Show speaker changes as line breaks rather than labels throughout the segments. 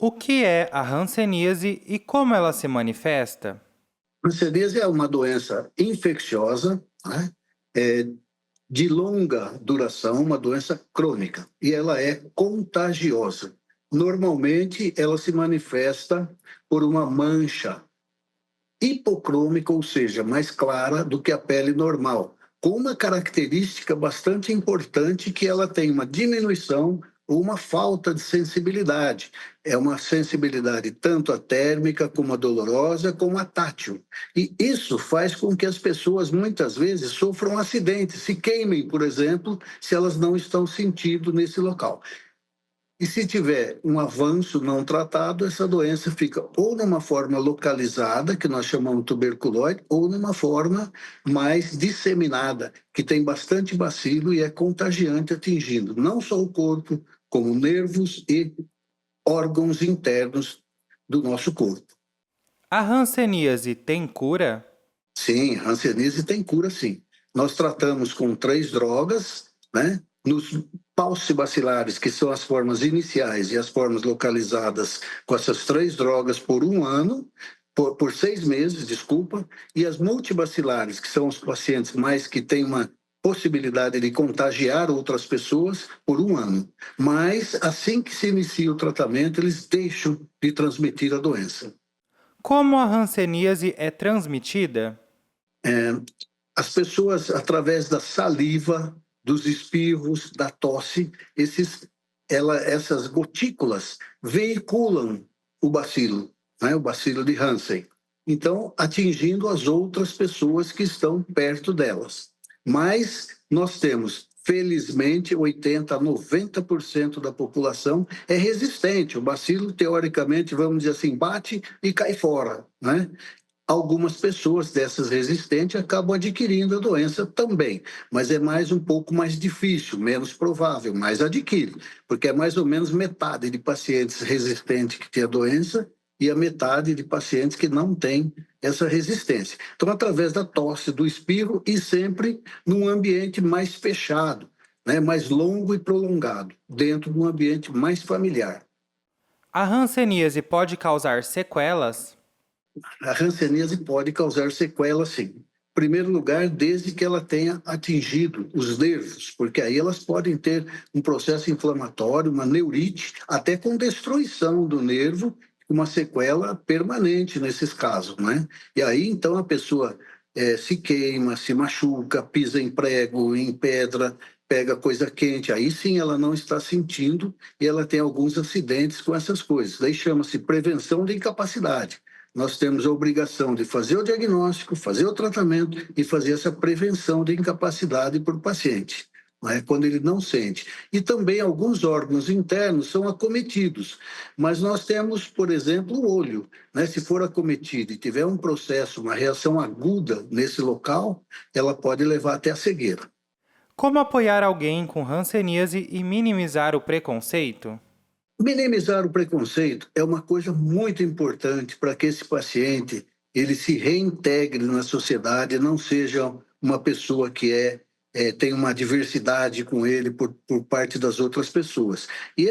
O que é a hanseníase e como ela se manifesta?
Hanseníase é uma doença infecciosa, né? É, de longa duração, uma doença crônica, e ela é contagiosa. Normalmente, ela se manifesta por uma mancha hipocrômica, ou seja, mais clara do que a pele normal, com uma característica bastante importante que ela tem uma diminuição ou uma falta de sensibilidade. É uma sensibilidade tanto a térmica, como a dolorosa, como a tátil. E isso faz com que as pessoas, muitas vezes, sofram acidentes, se queimem, por exemplo, se elas não estão sentindo nesse local. E se tiver um avanço não tratado, essa doença fica ou numa forma localizada, que nós chamamos de tuberculose, ou numa forma mais disseminada, que tem bastante bacilo e é contagiante, atingindo não só o corpo, como nervos e órgãos internos do nosso corpo.
A hanseníase tem cura?
Sim, hanseníase tem cura, sim. Nós tratamos com 3 drogas, né? Nos paucibacilares, que são as formas iniciais, e as formas localizadas com essas 3 drogas por 1 ano, por 6 meses, desculpa, e as multibacilares, que são os pacientes mais que têm uma possibilidade de contagiar outras pessoas por 1 ano. Mas, assim que se inicia o tratamento, eles deixam de transmitir a doença.
Como a hanseníase é transmitida?
As pessoas, através da saliva, dos espirros, da tosse, essas gotículas veiculam o bacilo, né? O bacilo de Hansen. Então, atingindo as outras pessoas que estão perto delas. Mas nós temos, felizmente, 80% a 90% da população é resistente. O bacilo, teoricamente, vamos dizer assim, bate e cai fora, né? Algumas pessoas dessas resistentes acabam adquirindo a doença também, mas é um pouco mais difícil, menos provável, mas adquire, porque é mais ou menos metade de pacientes resistentes que têm a doença e a metade de pacientes que não têm essa resistência. Então, através da tosse, do espirro e sempre num ambiente mais fechado, né, mais longo e prolongado, dentro de um ambiente mais familiar.
A hanseníase pode causar sequelas?
A hanseníase pode causar sequelas, sim. Em primeiro lugar, desde que ela tenha atingido os nervos, porque aí elas podem ter um processo inflamatório, uma neurite, até com destruição do nervo, uma sequela permanente nesses casos, né? E aí, então, a pessoa se queima, se machuca, pisa em prego, em pedra, pega coisa quente, aí sim ela não está sentindo e ela tem alguns acidentes com essas coisas. Daí chama-se prevenção de incapacidade. Nós temos a obrigação de fazer o diagnóstico, fazer o tratamento e fazer essa prevenção de incapacidade para o paciente, né, quando ele não sente. E também alguns órgãos internos são acometidos, mas nós temos, por exemplo, o olho, né, se for acometido e tiver um processo, uma reação aguda nesse local, ela pode levar até a cegueira.
Como apoiar alguém com hanseníase e minimizar o preconceito?
Minimizar o preconceito é uma coisa muito importante para que esse paciente ele se reintegre na sociedade, não seja uma pessoa que tem uma diversidade com ele por parte das outras pessoas. E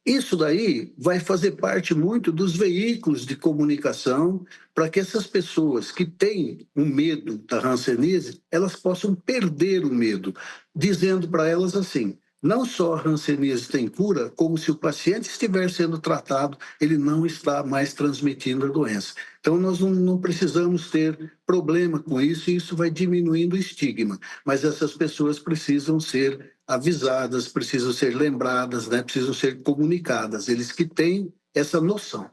isso daí vai fazer parte muito dos veículos de comunicação para que essas pessoas que têm um medo da hanseníase, elas possam perder o medo, dizendo para elas assim: não só a hanseníase tem cura, como se o paciente estiver sendo tratado, ele não está mais transmitindo a doença. Então, nós não precisamos ter problema com isso e isso vai diminuindo o estigma. Mas essas pessoas precisam ser avisadas, precisam ser lembradas, né? Precisam ser comunicadas, eles que têm essa noção.